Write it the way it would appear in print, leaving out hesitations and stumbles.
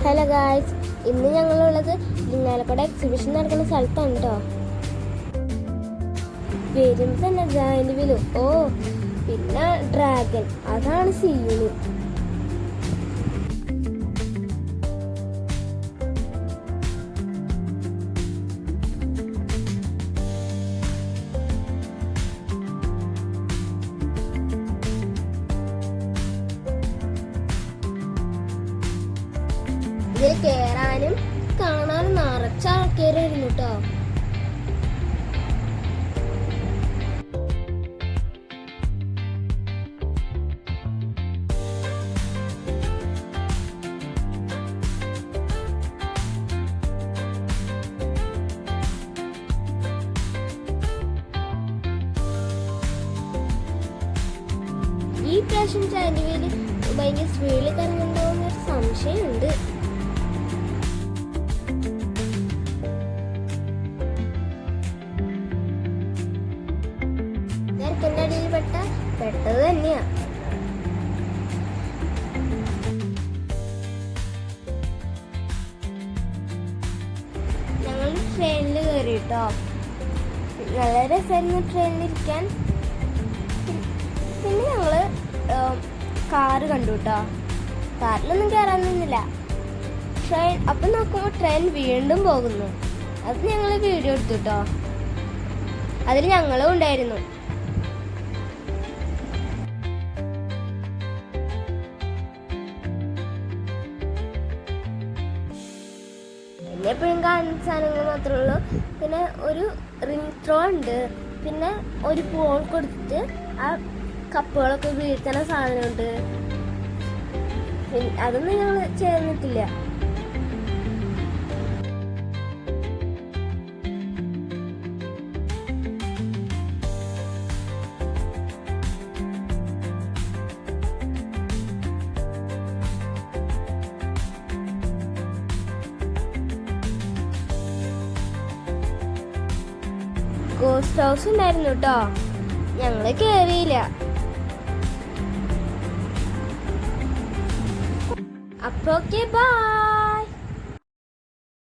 Hello guys, ഇന്ന് ഞങ്ങളുള്ളത് Irinjalakuda exhibition നടക്കുന്ന സ്ഥലത്താണ് കേട്ടോ. വരുമ്പോൾ തന്നെ ജയന്റ് വീല്, പിന്നെ ഡ്രാഗൺ, അതാണ് സീന്. ഇതിൽ കേറാനും കാണാനും നിറച്ച ആൾക്കാരായിരുന്നു കേട്ടോ. ഈ പ്രാവശ്യം ജാനുവരി ഭയങ്കര സ്പീഡിൽ കറങ്ങുന്നുണ്ടാവുന്നൊരു സംശയമുണ്ട്. തിരക്കിന്റെ അടിയിൽ പെട്ടത് തന്നെയാ. ഞങ്ങൾ ട്രെയിനിൽ കയറി കേട്ടോ. നല്ല രസമായിരുന്നു ട്രെയിനിലിരിക്കാൻ. പിന്നെ ഞങ്ങള് കാറ് കണ്ടു കേട്ടോ. കാറിലൊന്നും കയറാൻ നിന്നില്ല. ട്രെയിൻ അപ്പം നോക്കുമ്പോൾ ട്രെയിൻ വീണ്ടും പോകുന്നു. അത് ഞങ്ങൾ വീഡിയോ എടുത്തു കേട്ടോ. അതിൽ ഞങ്ങളും ഉണ്ടായിരുന്നു. പിന്നെ എപ്പോഴും കാണുന്ന സാധനങ്ങൾ മാത്രമേ ഉള്ളൂ. പിന്നെ ഒരു റിംഗ് ത്രോ ഉണ്ട്. പിന്നെ ഒരു ബോൾ കൊടുത്തിട്ട് ആ കപ്പുകളൊക്കെ വീഴ്ത്തണ സാധനമുണ്ട്. അതൊന്നും ഞങ്ങൾ ചേർന്നിട്ടില്ല. ഗോസ്റ്റ് ഹൗസ് ഉണ്ടായിരുന്നു കേട്ടോ. ഞങ്ങള് കേറിയില്ല. അപ്പൊ ഓക്കെ, ബൈ.